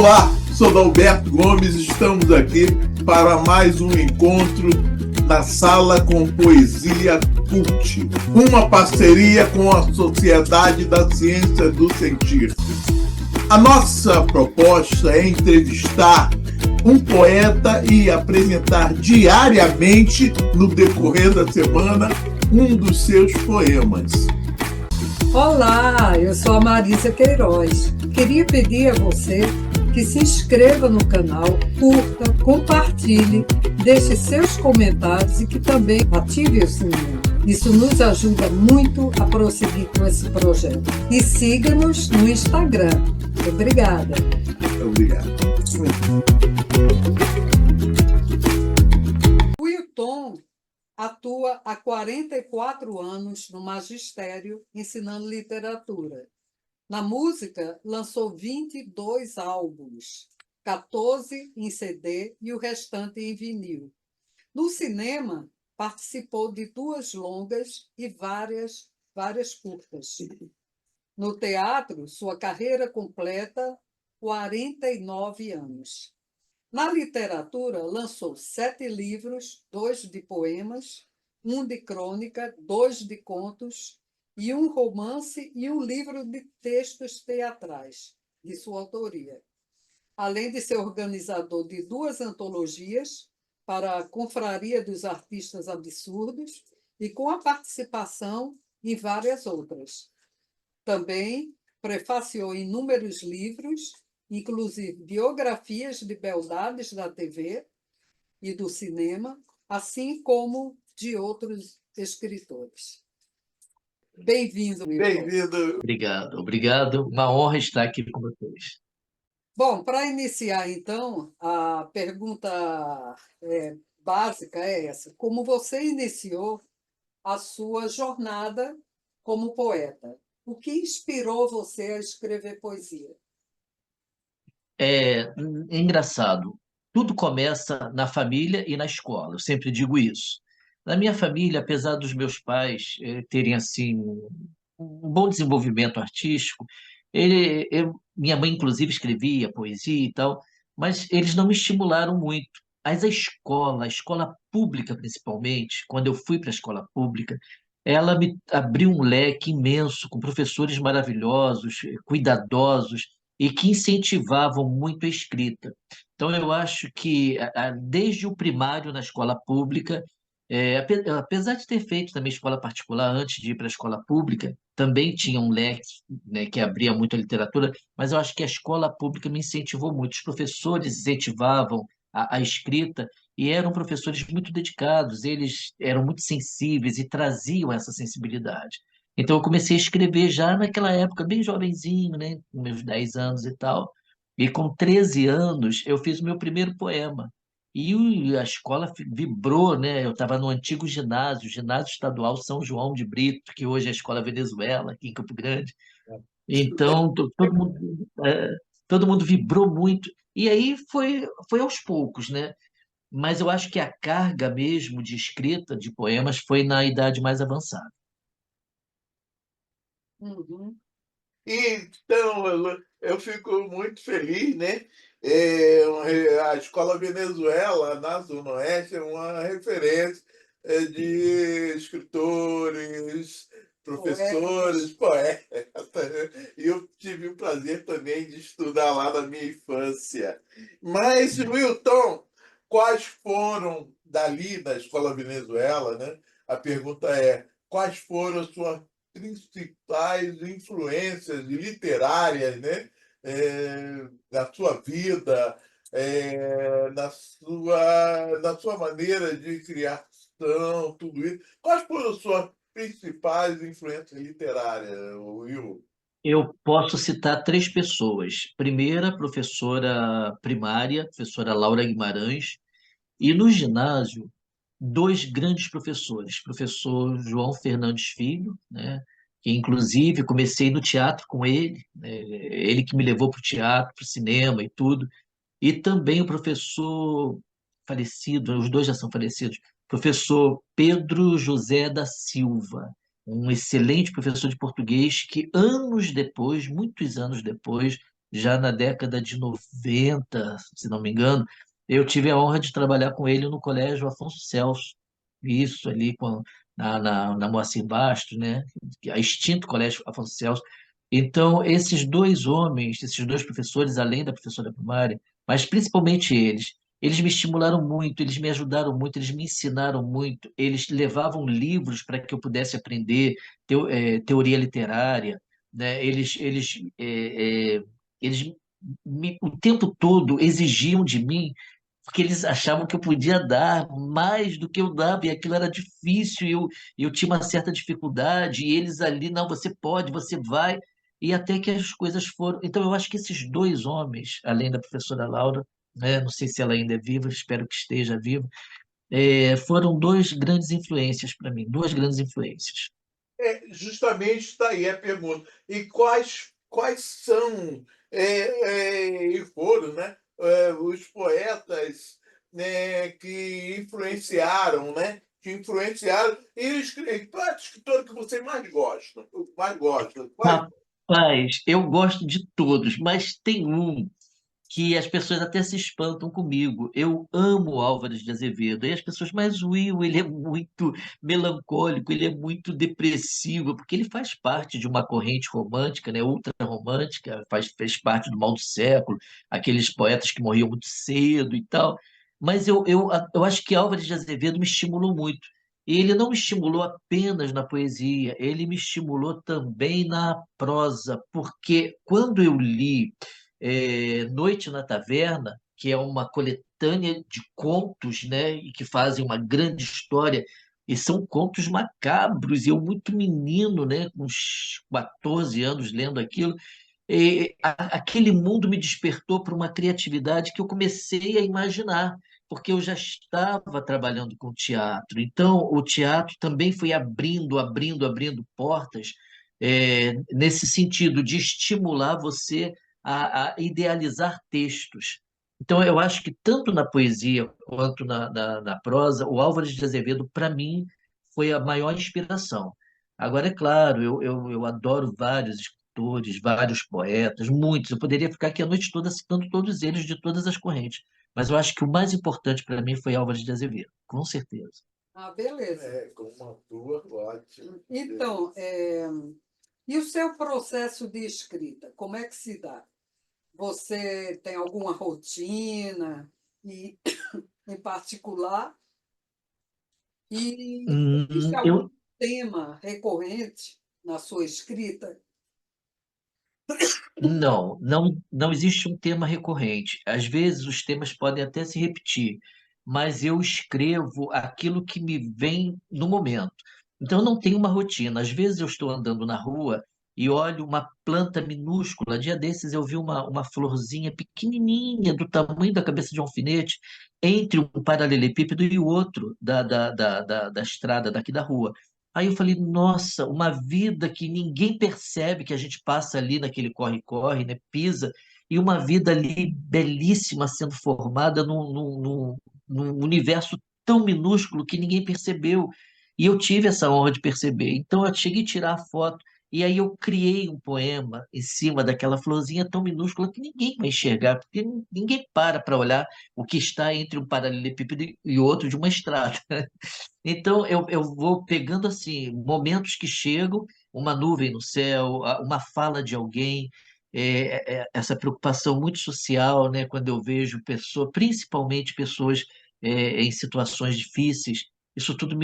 Olá, sou Dalberto Gomes, estamos aqui para mais um encontro na Sala com Poesia Cult, uma parceria com a Sociedade da Ciência do Sentir. A nossa proposta é entrevistar um poeta e apresentar diariamente, no decorrer da semana, um dos seus poemas. Olá, eu sou a Marisa Queiroz. Queria pedir a você que se inscreva no canal, curta, compartilhe, deixe seus comentários e que também ative o sininho. Isso nos ajuda muito a prosseguir com esse projeto. E siga-nos no Instagram. Obrigada. Obrigado. Wilton atua há 44 anos no magistério, ensinando literatura. Na música, lançou 22 álbuns, 14 em CD e o restante em vinil. No cinema, participou de 2 longas e várias curtas. No teatro, sua carreira completa 49 anos. Na literatura, lançou 7 livros, 2 de poemas, 1 de crônica, 2 de contos, e um romance e um livro de textos teatrais, de sua autoria. Além de ser organizador de 2 antologias para a Confraria dos Artistas Absurdos e com a participação em várias outras. Também prefaciou inúmeros livros, inclusive biografias de beldades da TV e do cinema, assim como de outros escritores. Bem-vindo, Wilton. Bem-vindo. Obrigado. Uma honra estar aqui com vocês. Bom, para iniciar, então, a pergunta básica é essa. Como você iniciou a sua jornada como poeta? O que inspirou você a escrever poesia? É engraçado. Tudo começa na família e na escola. Eu sempre digo isso. Na minha família, apesar dos meus pais terem assim um bom desenvolvimento artístico, minha mãe inclusive escrevia poesia e tal, mas eles não me estimularam muito. Mas a escola pública principalmente, quando eu fui para a escola pública, ela me abriu um leque imenso, com professores maravilhosos, cuidadosos, e que incentivavam muito a escrita. Então, eu acho que, desde o primário na escola pública, apesar de ter feito também escola particular antes de ir para a escola pública, também tinha um leque, né, que abria muito a literatura, mas eu acho que a escola pública me incentivou muito. Os professores incentivavam a escrita e eram professores muito dedicados, eles eram muito sensíveis e traziam essa sensibilidade. Então, eu comecei a escrever já naquela época, bem jovenzinho, né, com meus 10 anos e tal. E com 13 anos, eu fiz o meu primeiro poema. A escola vibrou, né? Eu estava no antigo ginásio, Ginásio Estadual São João de Brito, que hoje é a Escola Venezuela, aqui em Campo Grande. Então, todo mundo vibrou muito. E aí foi aos poucos, né? Mas eu acho que a carga mesmo de escrita de poemas foi na idade mais avançada. Uhum. Então, eu fico muito feliz, né? A Escola Venezuela, na Zona Oeste, é uma referência de escritores, professores, poetas. E eu tive o prazer também de estudar lá na minha infância. Mas, Wilton, quais foram dali da Escola Venezuela, né? A pergunta é, quais foram as suas principais influências literárias, né? Na sua vida, na sua maneira de criação, tudo isso. Quais foram as suas principais influências literárias, Will? Eu posso citar 3 pessoas. Primeira, professora primária, professora Laura Guimarães, e no ginásio, 2 grandes professores, professor João Fernandes Filho, né, que inclusive comecei no teatro com ele, né, ele que me levou para o teatro, para o cinema e tudo, e também o professor falecido, os 2 já são falecidos, professor Pedro José da Silva, um excelente professor de português que anos depois, muitos anos depois, já na década de 90, se não me engano, eu tive a honra de trabalhar com ele no Colégio Afonso Celso, isso ali na Moacir Bastos, né? A extinto Colégio Afonso Celso. Então, esses dois homens, esses dois professores, além da professora primária, mas principalmente eles me estimularam muito, eles me ajudaram muito, eles me ensinaram muito, eles levavam livros para que eu pudesse aprender teoria literária, né? Eles o tempo todo exigiam de mim, porque eles achavam que eu podia dar mais do que eu dava, e aquilo era difícil, e eu tinha uma certa dificuldade, e eles ali, não, você pode, você vai, e até que as coisas foram. Então, eu acho que esses dois homens, além da professora Laura, né, não sei se ela ainda é viva, espero que esteja viva, foram duas grandes influências para mim, duas grandes influências. Justamente está aí a pergunta. E quais são, e foram, né, os poetas, né, que influenciaram, né? Que influenciaram. E qual é o escritor que você mais gosta? Mais gosta? Rapaz, eu gosto de todos, mas tem um que as pessoas até se espantam comigo. Eu amo Álvares de Azevedo. E as pessoas, mas o Will, ele é muito melancólico, ele é muito depressivo, porque ele faz parte de uma corrente romântica, né, ultra romântica, fez parte do mal do século, aqueles poetas que morriam muito cedo e tal. Mas eu acho que Álvares de Azevedo me estimulou muito. E ele não me estimulou apenas na poesia, ele me estimulou também na prosa, porque quando eu li Noite na Taverna, que é uma coletânea de contos, né, e que fazem uma grande história, e são contos macabros, e eu muito menino, né, com uns 14 anos lendo aquilo, aquele mundo me despertou para uma criatividade que eu comecei a imaginar, porque eu já estava trabalhando com teatro. Então, o teatro também foi abrindo portas, nesse sentido de estimular você a idealizar textos. Então, eu acho que tanto na poesia quanto na prosa, o Álvares de Azevedo, para mim, foi a maior inspiração. Agora, é claro, eu adoro vários escritores, vários poetas, muitos. Eu poderia ficar aqui a noite toda citando todos eles de todas as correntes. Mas eu acho que o mais importante para mim foi Álvares de Azevedo, com certeza. Ah, beleza. Com uma tua, ótimo. Então, e o seu processo de escrita, como é que se dá? Você tem alguma rotina e, em particular? E existe algum Eu tema recorrente na sua escrita? não existe um tema recorrente. Às vezes os temas podem até se repetir, mas eu escrevo aquilo que me vem no momento. Então eu não tenho uma rotina. Às vezes eu estou andando na rua e olho uma planta minúscula. Dia desses eu vi uma florzinha pequenininha, do tamanho da cabeça de um alfinete, entre um paralelepípedo e o outro da estrada daqui da rua. Aí eu falei, nossa, uma vida que ninguém percebe que a gente passa ali naquele corre-corre, né? Pisa, e uma vida ali belíssima sendo formada num universo tão minúsculo que ninguém percebeu. E eu tive essa honra de perceber. Então eu cheguei a tirar a foto, e aí eu criei um poema em cima daquela florzinha tão minúscula que ninguém vai enxergar, porque ninguém para olhar o que está entre um paralelepípedo e outro de uma estrada. Então, eu vou pegando assim momentos que chegam, uma nuvem no céu, uma fala de alguém, essa preocupação muito social, né? Quando eu vejo pessoas, principalmente pessoas em situações difíceis, isso tudo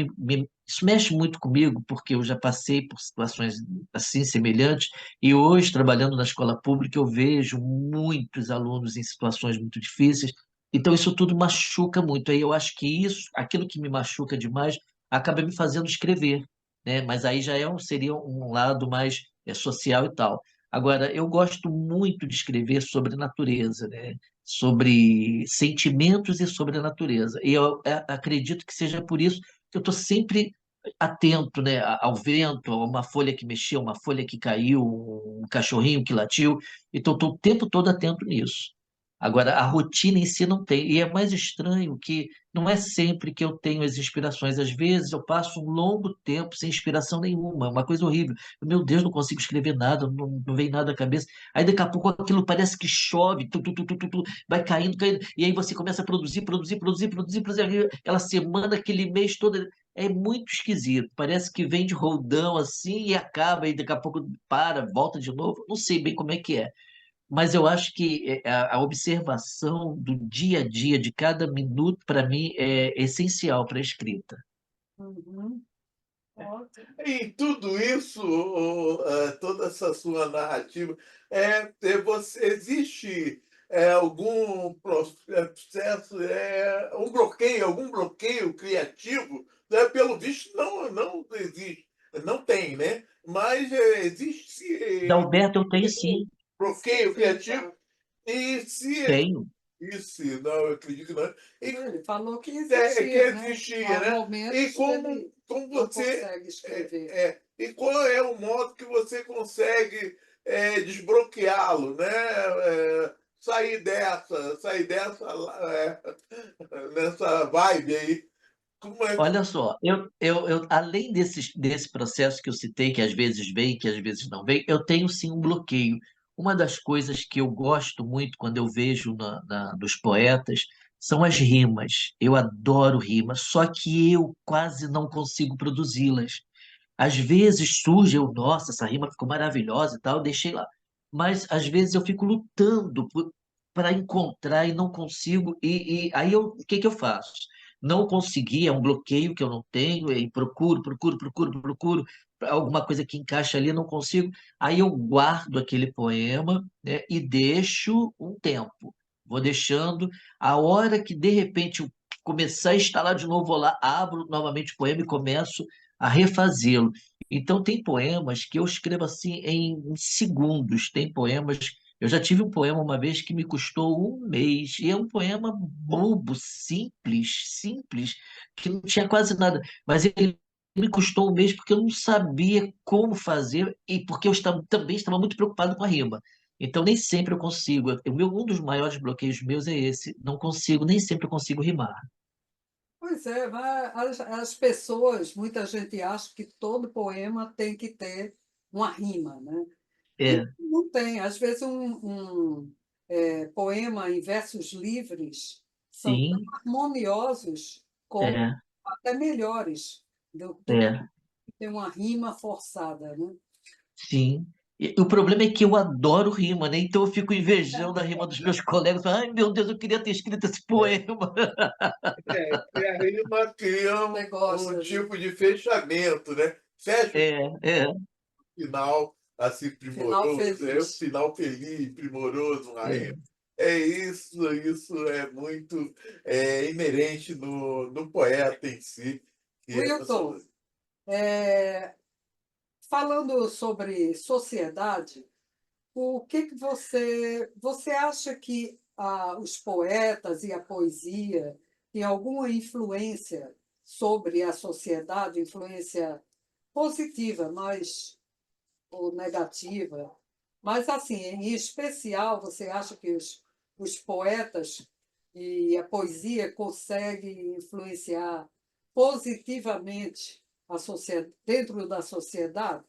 isso mexe muito comigo, porque eu já passei por situações assim semelhantes, e hoje, trabalhando na escola pública, eu vejo muitos alunos em situações muito difíceis. Então, isso tudo machuca muito. Aí eu acho que isso, aquilo que me machuca demais, acaba me fazendo escrever, né? Mas aí já seria um lado mais social e tal. Agora, eu gosto muito de escrever sobre natureza, né? Sobre sentimentos e sobre a natureza. E eu acredito que seja por isso que eu estou sempre atento, né, ao vento, a uma folha que mexeu, uma folha que caiu, um cachorrinho que latiu. Então, estou o tempo todo atento nisso. Agora, a rotina em si não tem. E é mais estranho que não é sempre que eu tenho as inspirações. Às vezes eu passo um longo tempo sem inspiração nenhuma, uma coisa horrível. Meu Deus, não consigo escrever nada, não vem nada à cabeça. Aí daqui a pouco aquilo parece que chove, vai caindo, caindo. E aí você começa a produzir, produzir, produzir, produzir, produzir. Aquela semana, aquele mês todo. É muito esquisito. Parece que vem de roldão assim e acaba, e daqui a pouco para, volta de novo. Não sei bem como é que é. Mas eu acho que a observação do dia a dia, de cada minuto, para mim, é essencial para a escrita. Uhum. Ótimo. E tudo isso, toda essa sua narrativa, existe algum processo, algum bloqueio criativo? Né? Pelo visto, não existe, não tem, né? Mas Da existe Alberto, eu tenho sim, bloqueio Sim, criativo, e se tenho. isso, não, eu acredito que não. E ele falou que que existia, né? existia, Há né? E momentos que como, ele como não você. consegue escrever. E qual é o modo que você consegue desbloqueá-lo, né? Sair dessa, nessa vibe aí. Como é que. Olha só, além desse processo que eu citei, que às vezes vem, que às vezes não vem, eu tenho sim um bloqueio. Uma das coisas que eu gosto muito quando eu vejo nos poetas são as rimas. Eu adoro rimas, só que eu quase não consigo produzi-las. Às vezes surge, nossa, essa rima ficou maravilhosa e tal, eu deixei lá. Mas às vezes eu fico lutando para encontrar e não consigo. E aí o que que eu faço? Não consegui, é um bloqueio que eu não tenho, e procuro, alguma coisa que encaixa ali, eu não consigo. Aí eu guardo aquele poema, né, e deixo um tempo. Vou deixando, a hora que de repente eu começar a instalar de novo, vou lá, abro novamente o poema e começo a refazê-lo. Então, tem poemas que eu escrevo assim em segundos. Tem poemas. Eu já tive um poema uma vez que me custou um mês, e é um poema bobo, simples, que não tinha quase nada. Mas ele me custou um mês porque eu não sabia como fazer e porque também estava muito preocupado com a rima. Então, nem sempre eu consigo. Um dos maiores bloqueios meus é esse. Não consigo, nem sempre eu consigo rimar. Pois é, mas as pessoas, muita gente acha que todo poema tem que ter uma rima, né? E É, não tem. Às vezes, poema em versos livres são tão sim, harmoniosos como é, até melhores do que é. ter uma rima forçada, né? Sim. E o problema é que eu adoro rima, né? Então eu fico invejando a rima dos meus colegas. Ai, meu Deus, eu queria ter escrito esse poema. E a rima cria Você um gosta, né? tipo de fechamento, né? Fecha É, final assim Final primoroso, é um feliz. final feliz, primoroso, é. Rainha. É isso é muito inerente no poeta em si, que é essa. Wilton, é, falando sobre sociedade, o que que você acha que os poetas e a poesia têm alguma influência sobre a sociedade, influência positiva, mas ou negativa? Mas assim, em especial, você acha que os poetas e a poesia conseguem influenciar positivamente a sociedade, dentro da sociedade?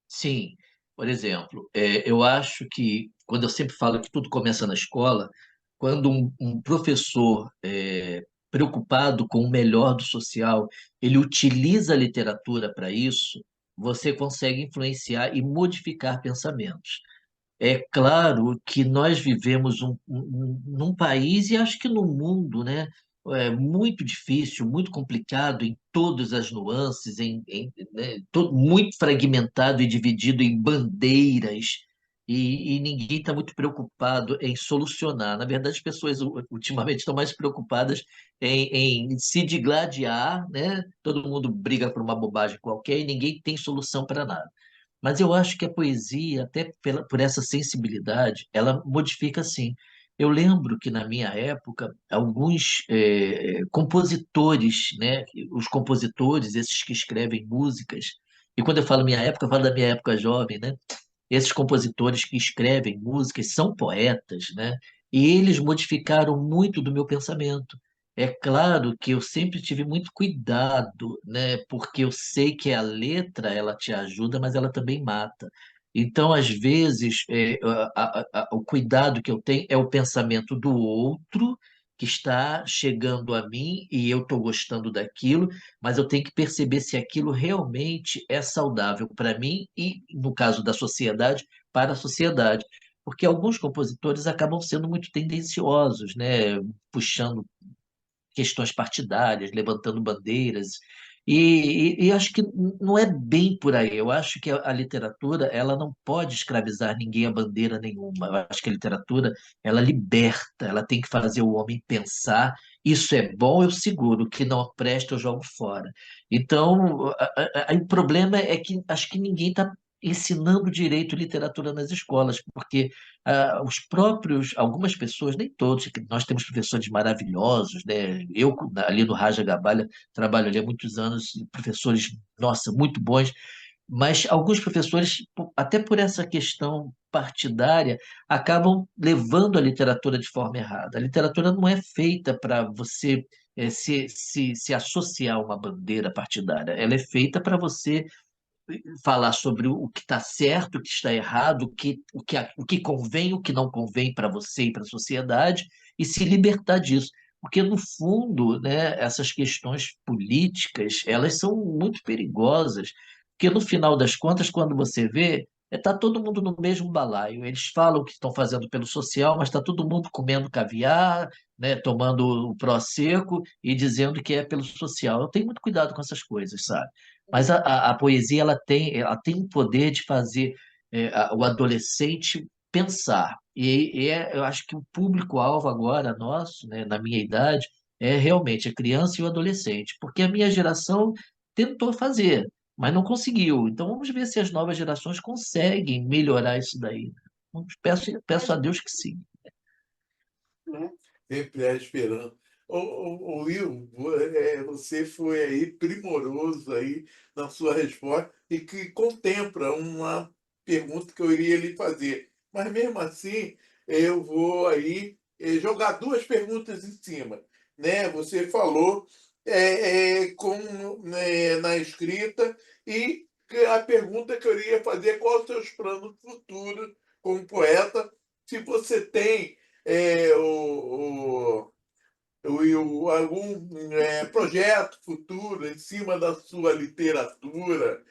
Sim, por exemplo, eu acho que, quando eu sempre falo que tudo começa na escola, quando um professor preocupado com o melhor do social, ele utiliza a literatura para isso, você consegue influenciar e modificar pensamentos. É claro que nós vivemos num país e acho que no mundo, né? É muito difícil, muito complicado em todas as nuances, né, muito fragmentado e dividido em bandeiras, e ninguém está muito preocupado em solucionar. Na verdade, as pessoas ultimamente estão mais preocupadas em se digladiar, né? Todo mundo briga por uma bobagem qualquer e ninguém tem solução para nada. Mas eu acho que a poesia, até por essa sensibilidade, ela modifica sim. Eu lembro que na minha época, alguns compositores, né, os compositores, esses que escrevem músicas, e quando eu falo minha época, eu falo da minha época jovem, né? Esses compositores que escrevem músicas são poetas, né? e eles modificaram muito do meu pensamento. É claro que eu sempre tive muito cuidado, né? Porque eu sei que a letra ela te ajuda, mas ela também mata. Então, às vezes, o cuidado que eu tenho é o pensamento do outro que está chegando a mim e eu estou gostando daquilo, mas eu tenho que perceber se aquilo realmente é saudável para mim e, no caso da sociedade, para a sociedade. Porque alguns compositores acabam sendo muito tendenciosos, né? Puxando questões partidárias, levantando bandeiras. E acho que não é bem por aí. Eu acho que a literatura ela não pode escravizar ninguém a bandeira nenhuma. Eu acho que a literatura ela liberta, ela tem que fazer o homem pensar. Isso é bom, eu seguro. O que não presta, eu jogo fora. Então, o problema é que acho que ninguém está ensinando direito literatura nas escolas, porque os próprios, algumas pessoas, nem todos, que nós temos professores maravilhosos, né? Eu, ali no Raja Gabalha, trabalho ali há muitos anos, e professores, nossa, muito bons, mas alguns professores, até por essa questão partidária, acabam levando a literatura de forma errada. A literatura não é feita para você se associar a uma bandeira partidária, ela é feita para você falar sobre o que está certo, o que está errado, o que convém, o que não convém para você e para a sociedade, e se libertar disso. Porque, no fundo, né, essas questões políticas, elas são muito perigosas, porque, no final das contas, quando você vê, está todo mundo no mesmo balaio. Eles falam que estão fazendo pelo social, mas está todo mundo comendo caviar, né, tomando o Prosecco e dizendo que é pelo social. Eu tenho muito cuidado com essas coisas, sabe? Mas a poesia ela tem o poder de fazer o adolescente pensar. Eu acho que o público-alvo agora, nosso, né, na minha idade, é realmente a criança e o adolescente, porque a minha geração tentou fazer, mas não conseguiu. Então vamos ver se as novas gerações conseguem melhorar isso daí. Peço a Deus que sim. Né? Sempre há esperança. Will, você foi aí primoroso aí na sua resposta e que contempla uma pergunta que eu iria lhe fazer. Mas mesmo assim, eu vou aí jogar duas perguntas em cima. Né? Você falou na escrita e a pergunta que eu iria fazer é quais os seus planos futuros como poeta, se você tem é, algum projeto futuro em cima da sua literatura,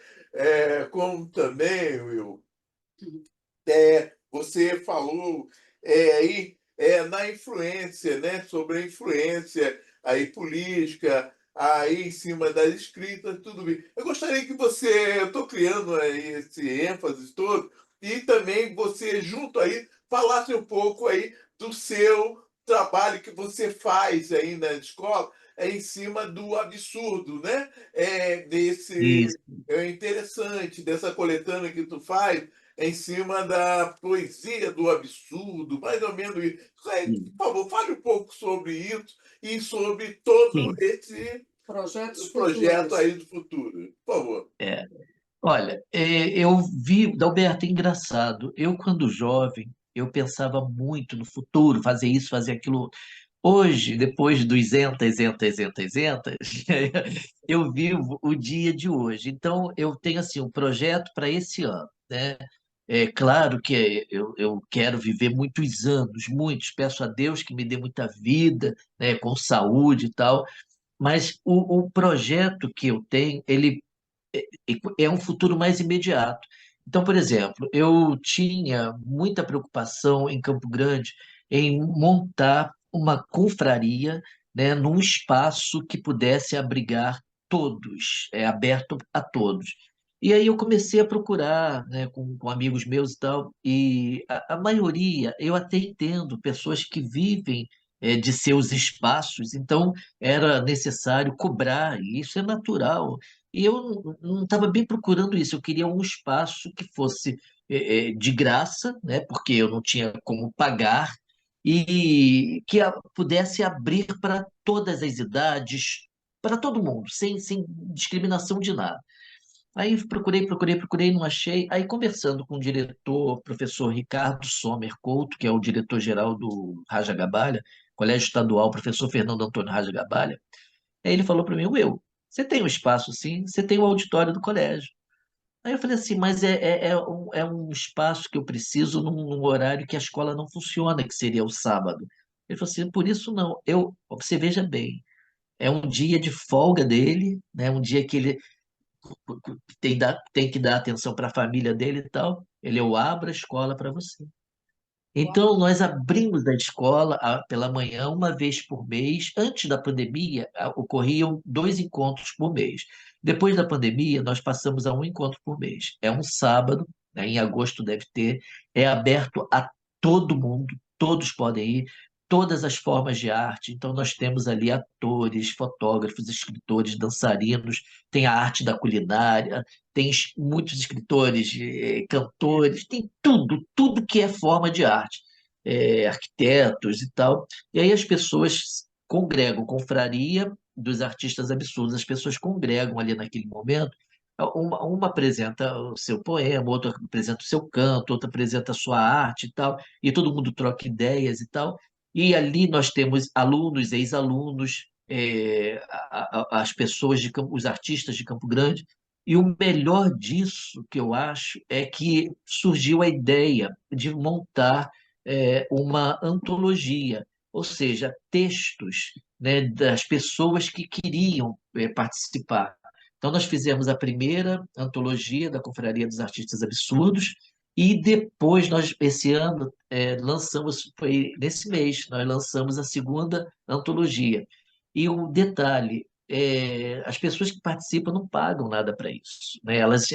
como também, Will, você falou aí na influência, né, sobre a influência aí política, aí em cima das escritas, tudo bem. Eu gostaria que você, eu estou criando aí esse ênfase todo, e também você junto aí falasse um pouco aí do seu trabalho que você faz aí na escola, em cima do absurdo, né? Isso. Interessante dessa coletânea que tu faz em cima da poesia do absurdo, mais ou menos isso. Por favor, fale um pouco sobre isso e sobre todo Sim. esse Projetos projeto futuros. aí do futuro. Por favor. É. Olha, eu vi, Dalberto, é engraçado. Eu, quando jovem, eu pensava muito no futuro, fazer isso, fazer aquilo. Hoje, depois dos entas, entas, entas, entas, eu vivo o dia de hoje. Então, eu tenho assim um projeto para esse ano, né? É claro que eu quero viver muitos anos, muitos. Peço a Deus que me dê muita vida, né, com saúde e tal. Mas o projeto que eu tenho, ele é um futuro mais imediato. Então, por exemplo, eu tinha muita preocupação em Campo Grande em montar uma confraria, né, num espaço que pudesse abrigar todos, aberto a todos. E aí eu comecei a procurar, né, com amigos meus e tal, e a maioria, eu até entendo, pessoas que vivem de seus espaços, então era necessário cobrar, e isso é natural. E eu não estava bem procurando isso, eu queria um espaço que fosse de graça, né, porque eu não tinha como pagar, e que pudesse abrir para todas as idades, para todo mundo, sem discriminação de nada. Aí procurei, não achei. Aí conversando com o diretor, professor Ricardo Sommer Couto, que é o diretor-geral do Raja Gabalha, Colégio Estadual, professor Fernando Antônio Raja Gabalha, aí ele falou para mim, Will, você tem um espaço sim, você tem o auditório do colégio. Aí eu falei assim, mas é um espaço que eu preciso num horário que a escola não funciona, que seria o sábado. Ele falou assim, por isso não. Você veja bem, é um dia de folga dele, né? Um dia que ele tem que dar atenção para a família dele e tal. Eu abro a escola para você. Então, nós abrimos a escola pela manhã, uma vez por mês. Antes da pandemia, ocorriam 2 encontros por mês. Depois da pandemia, nós passamos a um encontro por mês. É um sábado, né, em agosto deve ter, é aberto a todo mundo, todos podem ir, todas as formas de arte. Então, nós temos ali atores, fotógrafos, escritores, dançarinos, tem a arte da culinária, tem muitos escritores, cantores, tem tudo, tudo que é forma de arte, arquitetos e tal. E aí as pessoas congregam, confraria dos artistas absurdos, as pessoas congregam ali naquele momento. Uma apresenta o seu poema, outra apresenta o seu canto, outra apresenta a sua arte e tal, e todo mundo troca ideias e tal. E ali nós temos alunos, ex-alunos, as pessoas os artistas de Campo Grande. E o melhor disso, que eu acho, é que surgiu a ideia de montar uma antologia, ou seja, textos, né, das pessoas que queriam participar. Então, nós fizemos a primeira antologia da Confraria dos Artistas Absurdos, e depois, esse ano, lançamos, foi nesse mês, nós lançamos a segunda antologia. E o detalhe, as pessoas que participam não pagam nada para isso, né? Elas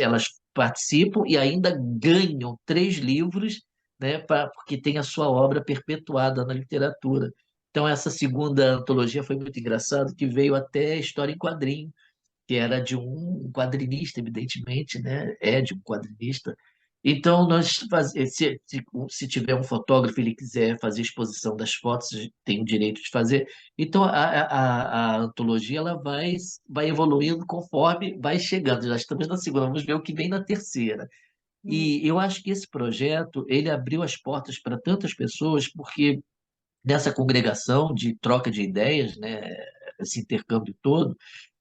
participam e ainda ganham 3 livros, né? Porque tem a sua obra perpetuada na literatura. Então, essa segunda antologia foi muito engraçado, que veio até História em Quadrinho, que era de um quadrinista, evidentemente, né? É de um quadrinista. Então, se tiver um fotógrafo e ele quiser fazer exposição das fotos, tem o direito de fazer. Então, a antologia ela vai evoluindo conforme vai chegando. Já estamos na segunda, vamos ver o que vem na terceira. Hum. E eu acho que esse projeto ele abriu as portas para tantas pessoas, porque nessa congregação de troca de ideias, né, esse intercâmbio todo,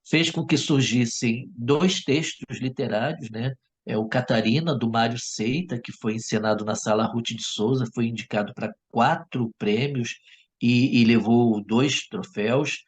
fez com que surgissem 2 textos literários, né? O Catarina, do Mário Seita, que foi encenado na Sala Ruth de Souza, foi indicado para 4 prêmios e levou 2 troféus.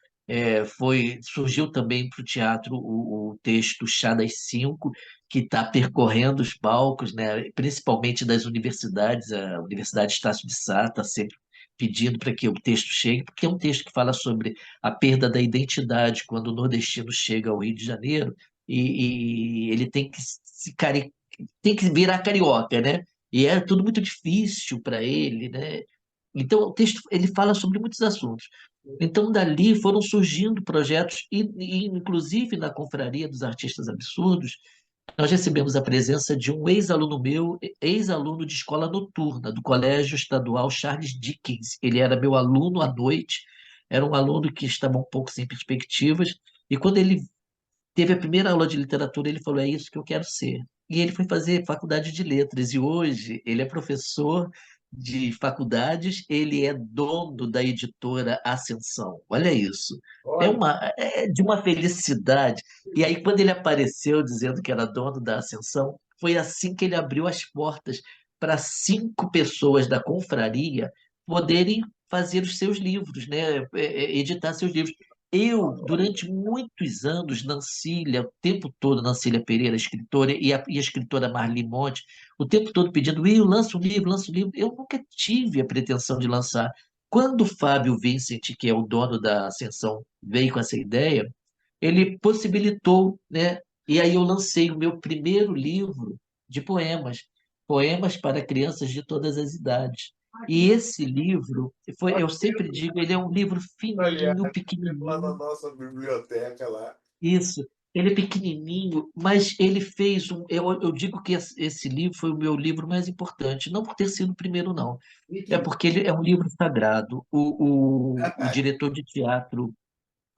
Surgiu também para o teatro o texto Chá das 5, que está percorrendo os palcos, né, principalmente das universidades. A Universidade Estácio de Sá está sempre pedindo para que o texto chegue, porque é um texto que fala sobre a perda da identidade quando o nordestino chega ao Rio de Janeiro e ele tem que virar carioca, né? E é tudo muito difícil para ele, né? Então, o texto ele fala sobre muitos assuntos. Então, dali foram surgindo projetos, inclusive na Confraria dos Artistas Absurdos, nós recebemos a presença de um ex-aluno meu, ex-aluno de escola noturna, do Colégio Estadual Charles Dickens. Ele era meu aluno à noite, era um aluno que estava um pouco sem perspectivas, e quando ele teve a primeira aula de literatura, ele falou: é isso que eu quero ser. E ele foi fazer faculdade de letras, e hoje ele é professor de faculdades, ele é dono da editora Ascensão. Olha isso. Olha, É de uma felicidade. E aí, quando ele apareceu dizendo que era dono da Ascensão, foi assim que ele abriu as portas para 5 pessoas da confraria poderem fazer os seus livros, né? Editar seus livros. Durante muitos anos, Nancília, o tempo todo, Nancília Pereira, escritora, e a escritora Marli Monte, o tempo todo pedindo, Will, lança um livro, lança um livro. Eu nunca tive a pretensão de lançar. Quando o Fábio Vincent, que é o dono da Ascensão, veio com essa ideia, ele possibilitou, né? E aí eu lancei o meu primeiro livro de poemas, poemas para crianças de todas as idades. E esse livro, eu sempre digo, ele é um livro aliás, fininho, lá na pequenininho, nossa biblioteca lá. isso. Ele é pequenininho, mas ele fez um. Eu digo que esse livro foi o meu livro mais importante, não por ter sido o primeiro, não. É porque ele é um livro sagrado. O diretor de teatro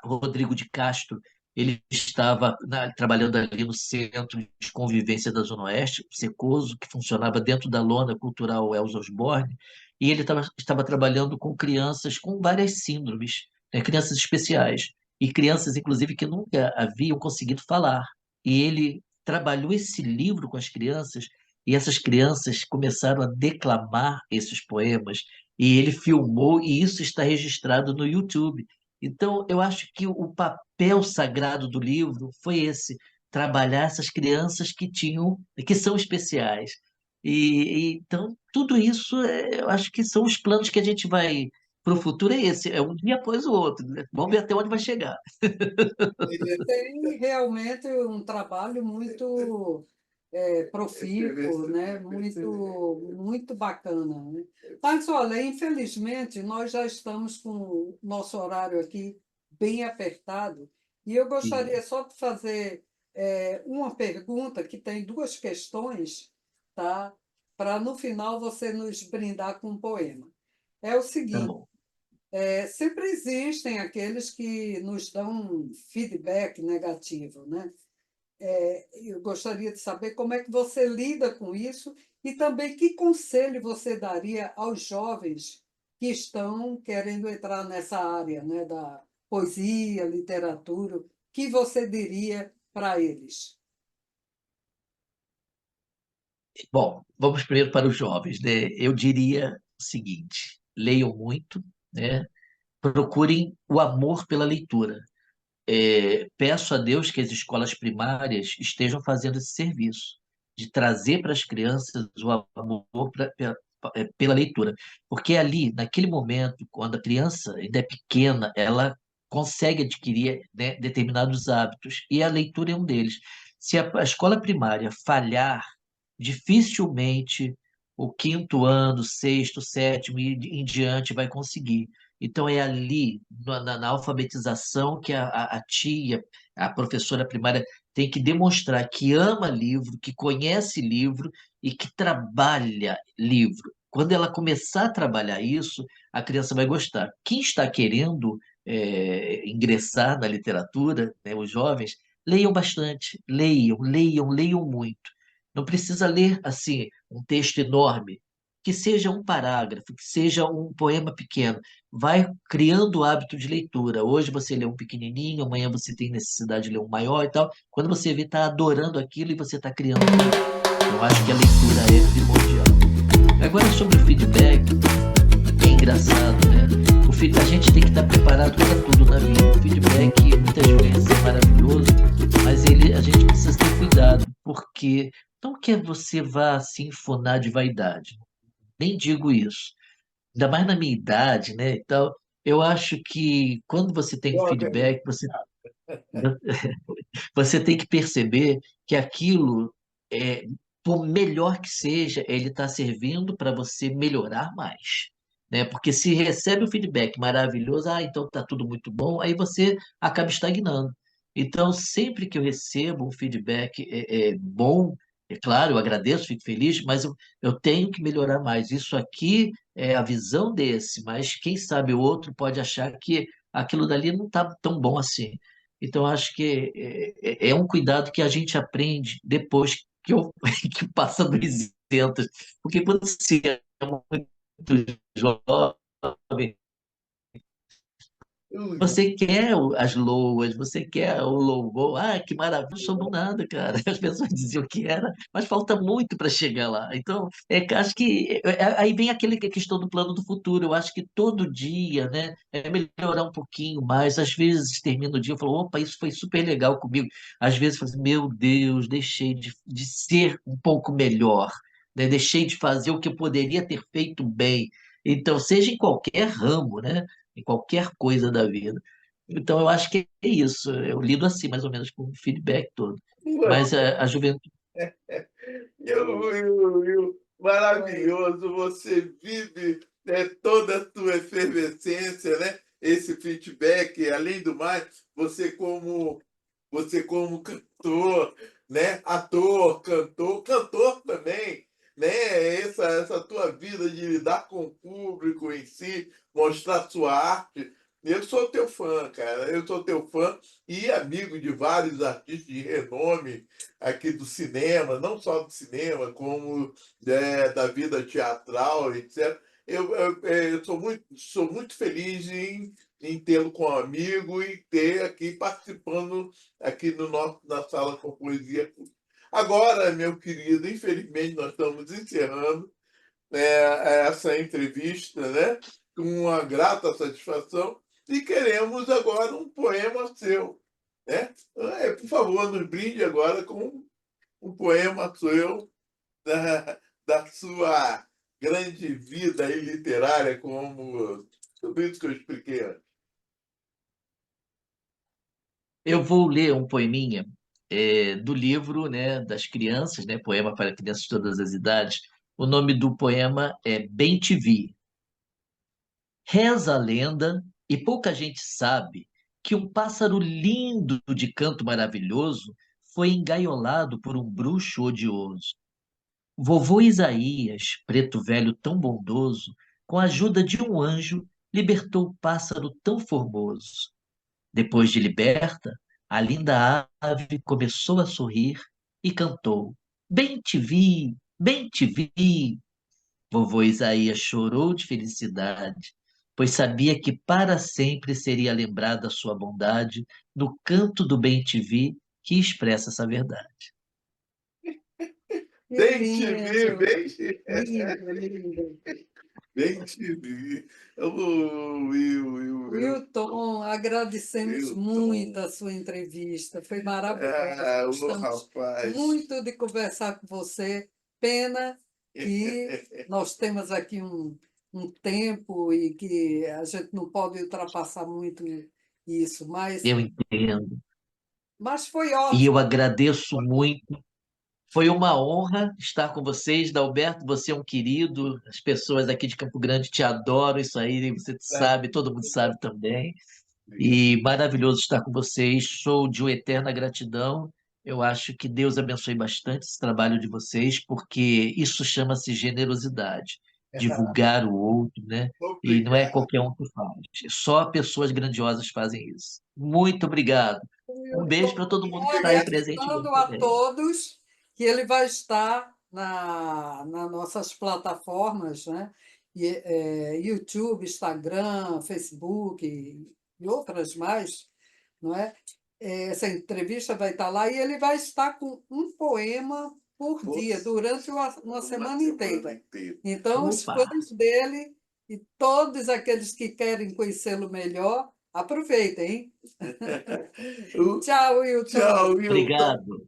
Rodrigo de Castro, Ele estava trabalhando ali no Centro de Convivência da Zona Oeste, o Secoso, que funcionava dentro da lona cultural Elza Osborne, e ele estava trabalhando com crianças com várias síndromes, né, crianças especiais, e crianças, inclusive, que nunca haviam conseguido falar. E ele trabalhou esse livro com as crianças, e essas crianças começaram a declamar esses poemas, e ele filmou, e isso está registrado no YouTube. Então, eu acho que o papel sagrado do livro foi esse, trabalhar essas crianças que são especiais. Então, tudo isso, eu acho que são os planos que a gente vai para o futuro, é esse, é um dia após o outro, né? Vamos ver até onde vai chegar. Tem realmente um trabalho muito profícuo, né? Muito bacana, né? Mas, olha, infelizmente, nós já estamos com o nosso horário aqui bem apertado, e eu Sim. gostaria só de fazer uma pergunta que tem duas questões, tá? Para no final você nos brindar com um poema. É o Tá seguinte. bom. Sempre existem aqueles que nos dão um feedback negativo, né? Eu gostaria de saber como é que você lida com isso e também que conselho você daria aos jovens que estão querendo entrar nessa área, né, da poesia, literatura, o que você diria para eles? Bom, vamos primeiro para os jovens, né? Eu diria o seguinte: leiam muito, né? Procurem o amor pela leitura. Peço a Deus que as escolas primárias estejam fazendo esse serviço, de trazer para as crianças o amor pela leitura. Porque ali, naquele momento, quando a criança ainda é pequena, ela consegue adquirir, né, determinados hábitos, e a leitura é um deles. Se a escola primária falhar, dificilmente o quinto ano, sexto, sétimo e em diante vai conseguir. Então, é ali, na alfabetização, que a tia, a professora primária, tem que demonstrar que ama livro, que conhece livro e que trabalha livro. Quando ela começar a trabalhar isso, a criança vai gostar. Quem está querendo ingressar na literatura, né, os jovens, leiam bastante, leiam, leiam, leiam muito. Não precisa ler assim um texto enorme, que seja um parágrafo, que seja um poema pequeno. Vai criando o hábito de leitura. Hoje você lê um pequenininho, amanhã você tem necessidade de ler um maior e tal. Quando você vê, está adorando aquilo e você está criando isso. Então, acho que a leitura é primordial. Agora, sobre o feedback, é engraçado, né? A gente tem que estar preparado para tudo na vida. O feedback, muitas vezes, é maravilhoso, mas a gente precisa ter cuidado, porque não que você vá se infonar de vaidade. Nem digo isso. Ainda mais na minha idade, né? Então, eu acho que quando você tem um Joga feedback, você tem que perceber que aquilo, é, por melhor que seja, ele está servindo para você melhorar mais, né? Porque se recebe um feedback maravilhoso, então está tudo muito bom, aí você acaba estagnando. Então, sempre que eu recebo um feedback bom, é claro, eu agradeço, fico feliz, mas eu tenho que melhorar mais. Isso aqui é a visão desse, mas quem sabe o outro pode achar que aquilo dali não está tão bom assim. Então, acho que é um cuidado que a gente aprende depois que passa dos 200. Porque quando você é muito jovem, tudo. você quer as loas, você quer o louvor. Ah, que maravilha, não sou do nada, cara. As pessoas diziam que era, mas falta muito para chegar lá. Então, acho que aí vem aquele questão do plano do futuro. Eu acho que todo dia, né, é melhorar um pouquinho mais. Às vezes termina o dia e falo, opa, isso foi super legal comigo. Às vezes eu falo assim, meu Deus, deixei de ser um pouco melhor, né? Deixei de fazer o que eu poderia ter feito bem. Então, seja em qualquer ramo, né? Em qualquer coisa da vida. Então, eu acho que é isso. Eu lido assim, mais ou menos, com o feedback todo. Mas a juventude. Maravilhoso, você vive, né, toda a tua efervescência, né? Esse feedback, além do mais, você como cantor, né? Ator, cantor também, né? Essa tua vida de lidar com o público em si, mostrar sua arte, Eu sou teu fã, cara. Eu sou teu fã e amigo de vários artistas de renome aqui do cinema, não só do cinema, como da vida teatral, etc. Eu sou muito feliz em tê-lo como amigo e ter aqui participando aqui no nosso, na sala com poesia. Agora, meu querido, infelizmente nós estamos encerrando essa entrevista, né, com uma grata satisfação, e queremos agora um poema seu. Né? Por favor, nos brinde agora com um poema seu da sua grande vida aí literária, como tudo isso que eu expliquei antes. Eu vou ler um poeminha do livro, né, das crianças, né, poema para crianças de todas as idades. O nome do poema é Bem Te Vi. Reza a lenda, e pouca gente sabe, que um pássaro lindo de canto maravilhoso foi engaiolado por um bruxo odioso. Vovô Isaías, preto velho tão bondoso, com a ajuda de um anjo, libertou o pássaro tão formoso. Depois de liberta, a linda ave começou a sorrir e cantou: bem te vi. Vovô Isaías chorou de felicidade, pois sabia que para sempre seria lembrada a sua bondade no canto do bem te vi que expressa essa verdade. Que Bem te vi, lindo, lindo, lindo. bem te vi. Oh, Will, Wilton, agradecemos muito Wilton. a sua entrevista, foi maravilhosa. Ô, Gostamos rapaz. muito de conversar com você. Pena que nós temos aqui um tempo e que a gente não pode ultrapassar muito isso, Eu entendo. mas foi E eu ótimo. agradeço muito. Foi uma honra estar com vocês, Dalberto. Você é um querido. As pessoas aqui de Campo Grande te adoram, isso aí você sabe, todo mundo sabe também. Obrigado. E maravilhoso estar com vocês. Sou de uma eterna gratidão. Eu acho que Deus abençoe bastante esse trabalho de vocês, porque isso chama-se generosidade, divulgar o outro, né? E não é qualquer Obrigado. um que faz. Só pessoas grandiosas fazem isso. Muito obrigado. Um beijo para todo mundo que está aí presente hoje Avisando a também. todos que ele vai estar nas nossas plataformas, né? YouTube, Instagram, Facebook e outras mais, não é? Essa entrevista vai estar lá e ele vai estar com um poema por dia, Nossa, durante uma semana inteira. Então, os Opa! fãs dele e todos aqueles que querem conhecê-lo melhor, aproveitem, hein? Tchau, Wilton. Tchau, Wilton. Obrigado.